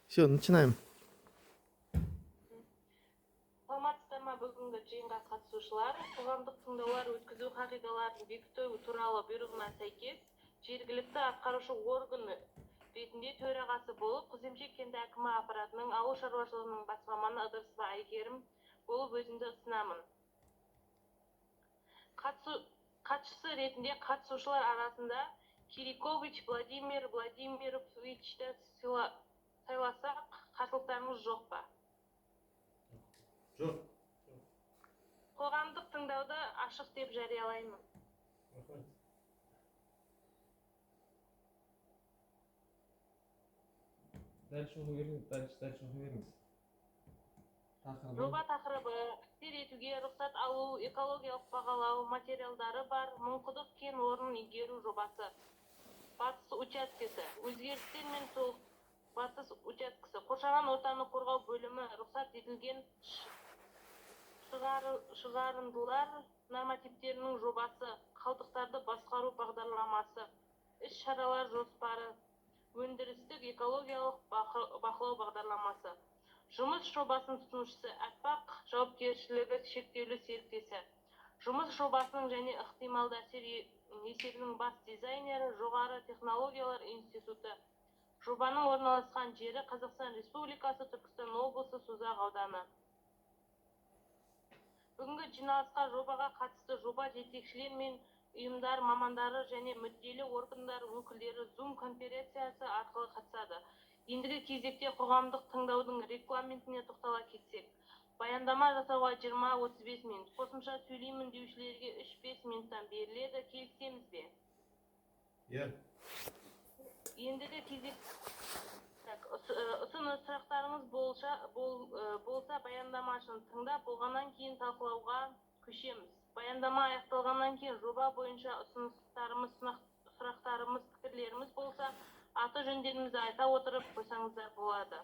Все, начинаем. Саламатсыздар ма бүгінгі жиынға қатысушылар? Қоғамдық тыңдаулар өткізу қағидаларын бекіту туралы бұйрығына сәйкес жергілікті атқарушы орган ретінде төрағасы болып, Қыземшек кенті әкімі аппаратының ауыл шаруашылығының бас маманы Ыдырысова Айгерім болып өзімді ұсынамын. Қатысушы ретінде қатысушылар арасында Кирикович Владимир Владимировичті сайласақ, қарсылықтарыңыз жоқ па? Жоқ. Қоғамдық тыңдауды ашық деп жариялаймын. Дальше оқи беріңіз. Жоба тақырыбы: әсер етуге рұқсат алу, экологиялық бағалау материалдары бар Мұңқұдық кен орнын игеру жобасы. Батыс учаскесі. Өзгерістер мен батыс учаскесі. Қоршаған ортаны қорғау бөлімі рұқсат етілген шығарындылар нормативтерінің жобасы, қалдықтарды басқару бағдарламасы, іс-шаралар жоспары, өндірістік экологиялық бақылау бағдарламасы. Жұмыс жобасының тұтынушысы Әппақ жауапкершілігі шектеулі серіктесі. Жұмыс жобасының және ықтималды әсер есебінің бас дизайнері жоғары технологиялар институты. Жобаның орналасқан жері Қазақстан Республикасы, Түркістан облысы, Созақ ауданы. Бүгінгі жиналысқа жобаға қатысты жоба жетекшілер мен ұйымдар, мамандары және мүдделі органдар өкілдері Zoom конференциясы арқылы қатысады. Ендігі кезекте қоғамдық тыңдаудың регламентіне тоқтала кетсек. Баяндама жасауға 20-35 минут, қосымша сөйлеймін деушілерге 3-5 минуттан беріледі. Келісеміз бе? Иә. Ендігі кезек ұсыныс сұрақтарыңыз болса баяндамашын тыңдап, болғаннан кейін талқылауға көшеміз. Баяндама аяқталғаннан кейін жоба бойынша ұсыныстарымыз, сұрақтарымыз, пікірлеріміз болса, аты жөндерімізді айта отырып қойсаңыздар болады.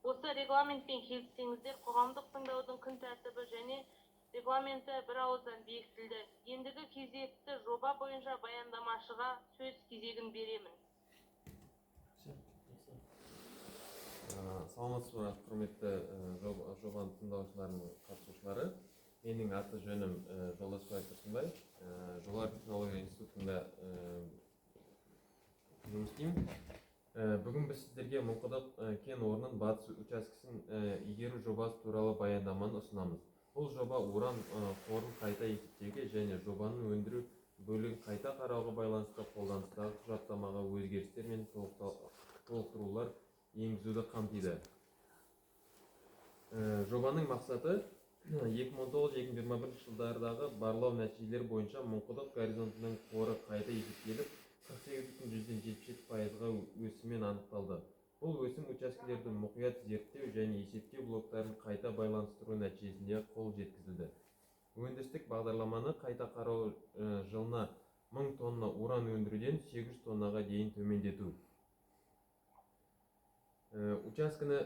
Осы регламентпен келіссеңіздер, қоғамдық тыңдаудың күн тәртібі және регламенті бір ауыздан бекітілді. Ендігі кезекті жоба бойынша баяндамашыға сөз кезегін беремін. Саламатсыздар ма, құрметті жобаның тыңдаушыларының қатысушылары. Менің аты жөнім Жолдасбай Тұрсынбай. Жоғары технология институтында жұмыс істеймін. Бүгін біз сіздерге Мұңқұдық кен орнының батыс учаскесін игеру жобасы туралы баяндаманы ұсынамыз. Бұл жоба уран қорын қайта есептеуге және жобаның өндіру бөлігін қайта қарауға байланысты қолданыстағы құжаттамаға өзгерістер мен толықтырулар енгізуді қамтиды. Жобаның мақсаты 2019-2021 жылдардағы барлау нәтижелері бойынша Мұңқұдық горизонтының қоры қайта есептеліп 48,77%-ға өсіммен анықталды. Бұл өсім учаскелерді мұқият зерттеу және есептеу блоктарын қайта байланыстыру нәтижесінде қол жеткізілді. Өндірістік бағдарламаны қайта қарау жылына 1000 тонна уран өндіруден 800 тоннаға дейін төмендету. Учаскінің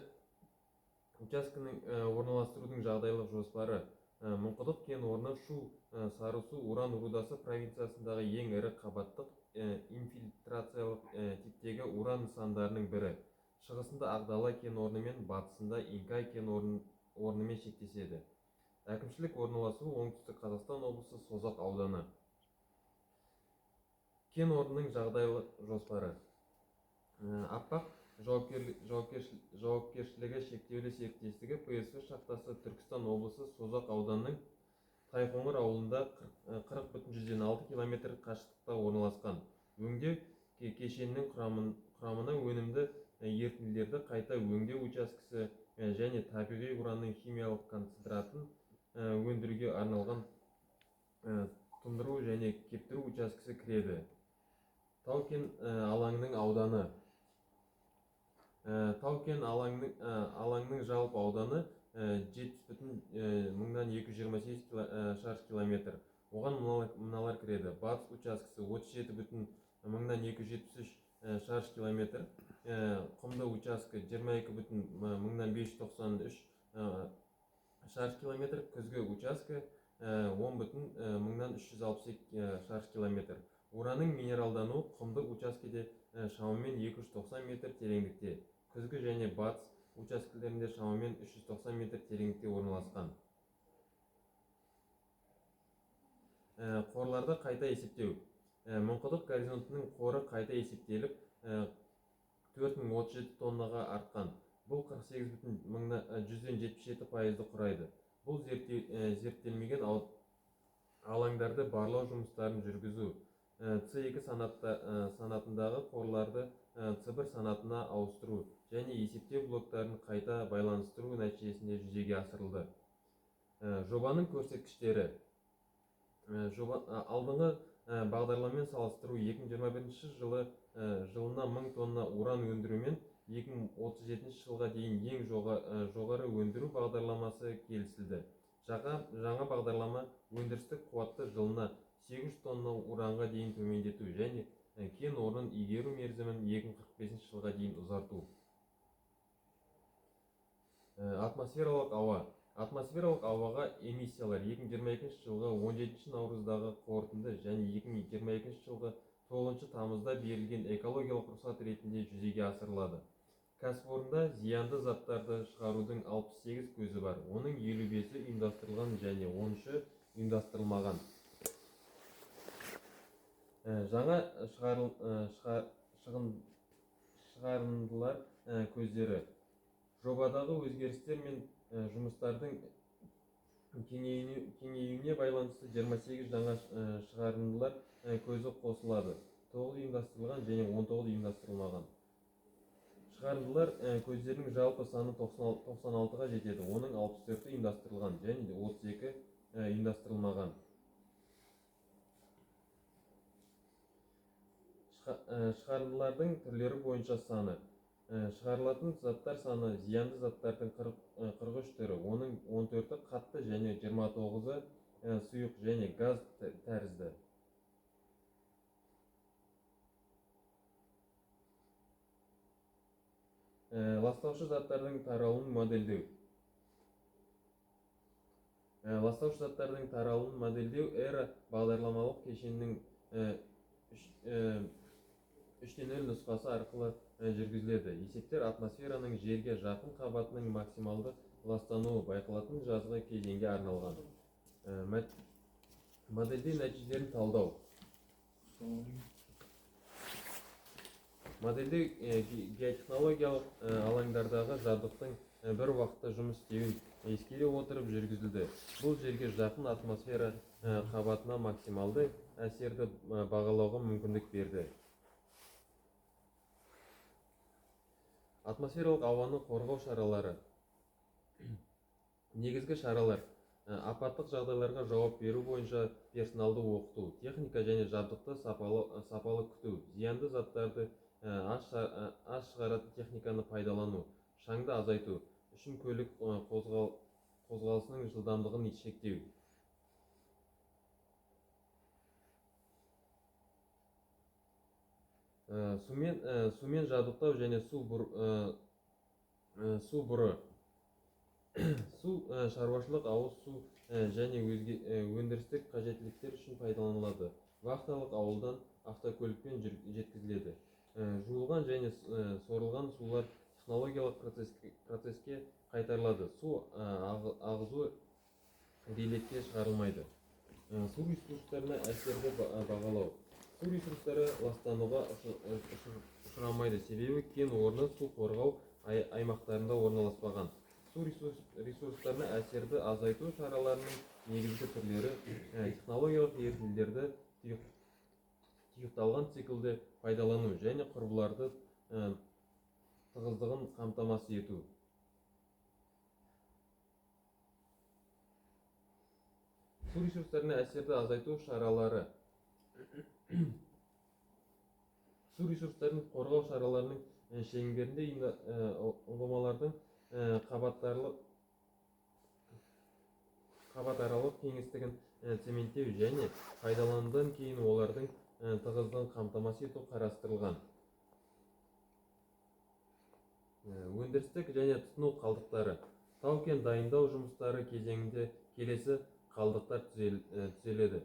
орналастырудың жағдайлық жоспары: Мұңқұдық кен орны Шу Сарысу уран рудасы провинциясындағы ең ірі қабаттық инфильтрациялық типтегі уран нысандарының бірі. Шығысында Ақ-Дала кен орны мен батысында Инкай кен орнымен шектеседі. Әкімшілік орналасуы оңтүстік Қазақстан облысы, Созақ ауданы. Кен орнының жағдайлық жоспары: Аппақ жауапкершілігі шектеулі серіктестігі ПСВ шахтасы Түркістан облысы, Созақ ауданының Тайқоңыр ауылында 40,6 км қашықтықта орналасқан. Өңдеу кешенінің құрамына өнімді ерітінділерді қайта өңдеу учаскесі және табиғи уранның химиялық концентратын өндіруге арналған тұндыру және кептіру учаскесі кіреді. Тау-кен алаңының ауданы: Тау-кен алаңның жалпы ауданы 7,228 шаршы километр. Оған мыналар кіреді: батыс учаскесі 37,273 шаршы километр, құмды учаскі 22,593 шаршы километр, күзгі учаскі 10,362 шаршы километр. Уранның минералдану құмды учаскеде шамамен 290 метр тереңдікте. Күзгі және батыс учаскелерінде шамамен 390 метр тереңдікте орналасқан. Қорларды қайта есептеу. Мұңқұдық горизонтының қоры қайта есептеліп 4037 тоннаға артқан. Бұл 48,177% құрайды. Бұл зерттелмеген алаңдарды барлау жұмыстарын жүргізу, С2 санатындағы қорларды С1 санатына ауыстыру және есептеу блоктарын қайта байланыстыру нәтижесінде жүзеге асырылды. Жобаның көрсеткіштері. Алдыңғы бағдарламамен салыстыру 2021 жылына 1000 тонна уран өндірумен 2037 жылға дейін ең жоғары өндіру бағдарламасы келісілді. Жаңа бағдарлама өндірістік қуатты жылына 800 тонна уранға дейін төмендету және кен орнын игеру мерзімін 2045 жылға дейін ұзарту. Атмосфералық ауа. Атмосфералық ауаға эмиссиялар 2022 жылғы 17 наурыздағы қорытынды және 2022 жылғы 9 тамызда берілген экологиялық рұқсат ретінде жүзеге асырылады. Кәсіпорында зиянды заттарды шығарудың 68 көзі бар. Оның 55-і ұйымдастырылған және 13-і ұйымдастырылмаған. Жаңа шығарындылар көздері. Жобадағы өзгерістер мен жұмыстардың кеңеюіне байланысты 28 жаңа шығарындылар көзі қосылады. 9 ұйымдастырылған және 19 ұйымдастырылмаған. Шығарындылар көздерінің жалпы саны 96-ға жетеді. Оның 64-і ұйымдастырылған және 32 ұйымдастырылмаған. Шығарындылардың түрлері бойынша саны. Шығарылатын заттар саны зиянды заттардың 43 түрі, оның 14-і қатты және 29-і сұйық және газ тәрізді. Ластаушы заттардың таралуын модельдеу. Ластаушы заттардың таралуын модельдеу эра бағдарламалық кешенінің 3.0 нұсқасы арқылы жүргізіледі. Есептер атмосфераның жерге жақын қабатының максималды ластануы байқалатын жазғы кезеңге арналған. Модельдеу нәтижелерін талдау. Модельдеу геотехнологиялық алаңдардағы жабдықтың бір уақытта жұмыс істеуін ескере отырып жүргізілді. Бұл жерге жақын атмосфера қабатына максималды әсерді бағалауға мүмкіндік берді. Атмосфералық ауаны қорғау шаралары. Негізгі шаралар. Апаттық жағдайларға жауап беру бойынша персоналды оқыту, техника және жабдықты сапалы күту, зиянды заттарды аз шығаратын техниканы пайдалану, шаңды азайту үшін көлік қозғалысының жылдамдығын шектеу. Сумен жабдықтау және су бұры. Су шаруашылық, ауыз су және өзге өндірістік қажеттіліктер үшін пайдаланылады. Вахталық ауылдан автокөлікпен жеткізіледі. Жуылған және сорылған сулар технологиялық процеске қайтарылады. Су ағызу релетке шығарылмайды. Су ресурстарына әсерді бағалау. Су ресурстары ластануға ұшырамайды, себебі кен орны су қорғау аймақтарында орналаспаған. Су ресурстарына әсерді азайту шараларының негізгі түрлері технологиялық ерітінділерді тұйықталған циклді пайдалану және құрылғыларды тығыздығын қамтамасыз ету. Су ресурстарына әсерді азайту шаралары. Су ресурстарын қорғау шараларының шеңберінде ұңғымалардың қабатаралық кеңістігін цементтеу және пайдаланудан кейін олардың тығыздығын қамтамасыз ету қарастырылған. Өндірістік және тұтыну қалдықтары. Тау-кен дайындау жұмыстары кезеңінде келесі қалдықтар түзеледі.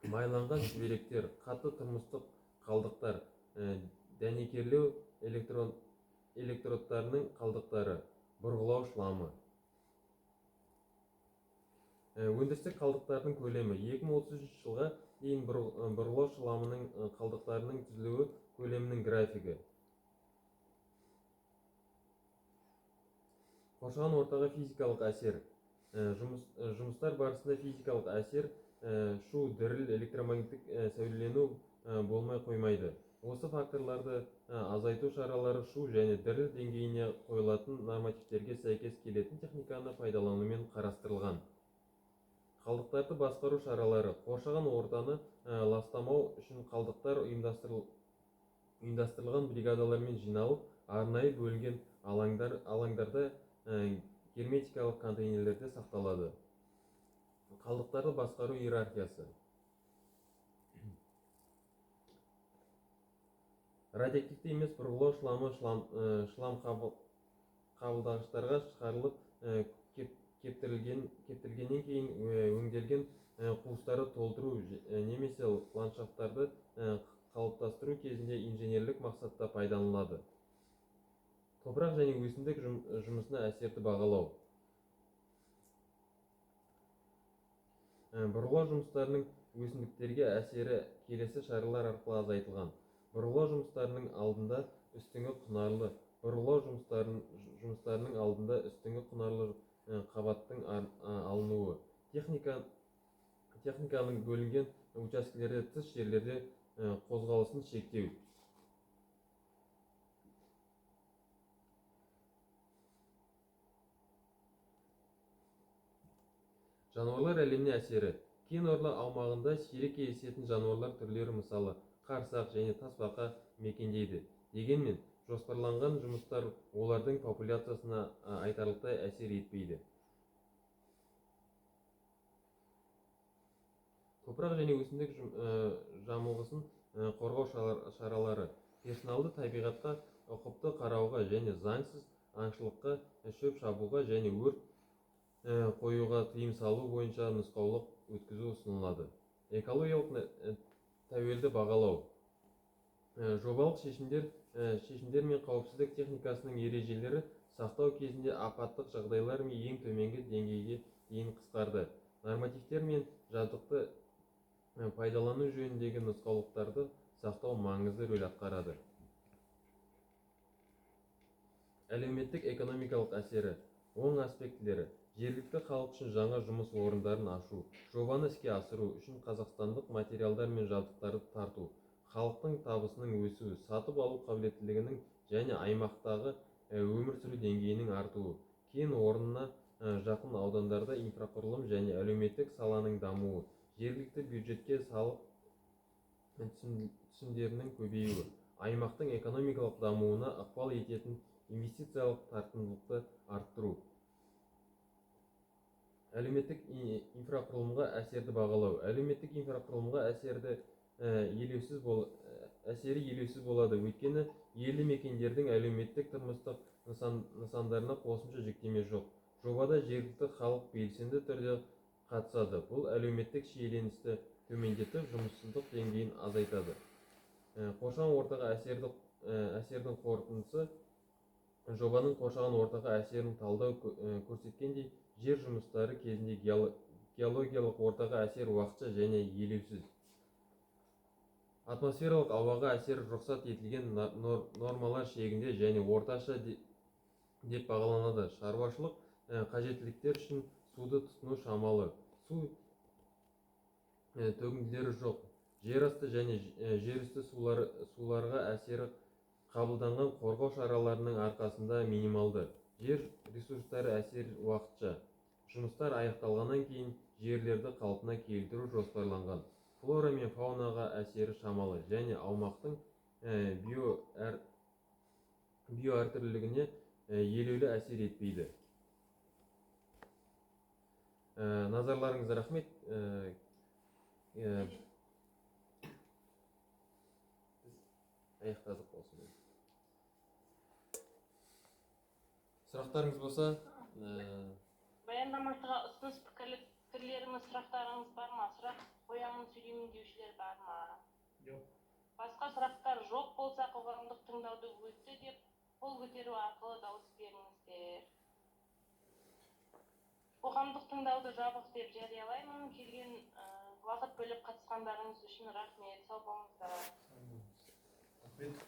Майланған шүберектер, қатты тұрмыстық қалдықтар, дәнекерлеу электродтарының қалдықтары, бұрғылау шламы. Өндірістік қалдықтардың көлемі 2033 жылға дейін бұрғылау шламының қалдықтарының түзілуі көлемінің графигі. Қоршаған ортаға физикалық әсер. Жұмыстар барысында физикалық әсер, шу, діріл, электромагниттік сәулелену болмай қоймайды. Осы факторларды азайту шаралары шу және діріл деңгейіне қойылатын нормативтерге сәйкес келетін техниканы пайдаланумен қарастырылған. Қалдықтарды басқару шаралары. Қоршаған ортаны ластамау үшін қалдықтар ұйымдастырылған бригадалармен жиналып, арнайы бөлінген алаңдарда герметикалық контейнерлерде сақталады. Қалдықтарды басқару иерархиясы. Радиоактивті емес бұрғылау шламы шлам қабылдағыштарға шығарылып, кептірілгеннен кейін өңделген қуыстарды толтыру немесе ландшафттарды қалыптастыру кезінде инженерлік мақсатта пайдаланылады. Топырақ және өсімдік жұмысына әсерді бағалау. Бұрғылау жұмыстарының өсімдіктерге әсері келесі шаралар арқылы азайтылған. Бұрғылау жұмыстарының алдында үстіңгі құнарлы. Бұрғылау жұмыстарының алдында үстіңгі құнарлы қабаттың алынуы. Техниканың бөлінген учаскелерде тыс жерлерде қозғалысын шектеу. Жануарлар әлеміне әсері. Кен орны аумағында сирек кездесетін жануарлар түрлері, мысалы қарсақ және тасбақа мекендейді. Дегенмен, жоспарланған жұмыстар олардың популяциясына айтарлықтай әсер етпейді. Топырақ және өсімдік жамылғысын қорғау шаралары. Персоналды табиғатқа ұқыпты қарауға және заңсыз аңшылыққа, шөп шабуға және өрт қоюға тыйым салу бойынша нұсқаулық өткізу ұсынылады. Экологиялық тәуелді бағалау. Жобалық шешімдер мен қауіпсіздік техникасының ережелері сақтау кезінде апаттық жағдайлар мен ең төменгі деңгейге дейін қысқарды. Нормативтер мен жабдықты пайдалану жөніндегі нұсқаулықтарды сақтау маңызды рөл атқарады. Әлеуметтік экономикалық әсері. Оң аспектілері. Жергілікті халық үшін жаңа жұмыс орындарын ашу, жобаны іске асыру үшін қазақстандық материалдар мен жабдықтарды тарту, халықтың табысының өсуі, сатып алу қабілеттілігінің және аймақтағы өмір сүру деңгейінің артуы, кен орнына жақын аудандарда инфрақұрылым және әлеуметтік саланың дамуы, жергілікті бюджетке салық түсімдерінің көбеюі, аймақтың экономикалық дамуына ықпал ететін инвестициялық тартымдылықты арттыру. Әлеуметтік инфрақұрылымға әсерді бағалау. Әлеуметтік инфрақұрылымға әсері елеусіз болады, өйткені елді мекендердің әлеуметтік тұрмыстық нысандарына қосымша жүктеме жоқ. Жобада жергілікті халық белсенді түрде қатысады. Бұл әлеуметтік шиеленісті төмендетіп, жұмыссыздық деңгейін азайтады. Қоршаған ортаға әсердің қорытындысы. Жобаның қоршаған ортаға әсерін талдау көрсеткендей, жер жұмыстары кезінде геологиялық ортаға әсер уақытша және елеусіз. Атмосфералық ауаға әсер рұқсат етілген нормалар шегінде және орташа деп бағаланады. Шаруашылық қажеттіліктер үшін суды тұтыну шамалы. Су төгінділері жоқ. Жерасты және жерүсті суларға әсері қабылданған қорғау шараларының арқасында минималды. Жер ресурстары әсер уақытша. Жұмыстар аяқталғаннан кейін жерлерді қалпына келтіру жоспарланған. Флора мен фаунаға әсері шамалы және аумақтың биоәртүрлілігіне елеулі әсер етпейді. Назарларыңызға рахмет. Аяқтадық болсын. Сұрақтарыңыз болса, баяндамашыға ұсыныс пікірлеріңіз, сұрақтарыңыз бар ма? Сұрақ қоямын, сөйлеймін деушілер бар ма? Жоқ. Басқа сұрақтар жоқ болса, қоғамдық тыңдауды өтті деп қол көтеру арқылы дауыс беріңіздер. Қоғамдық тыңдауды жабық деп жариялаймын. Келген уақыт бөліп қатысқандарыңыз үшін рахмет. Сау болыңыздар. Рахмет.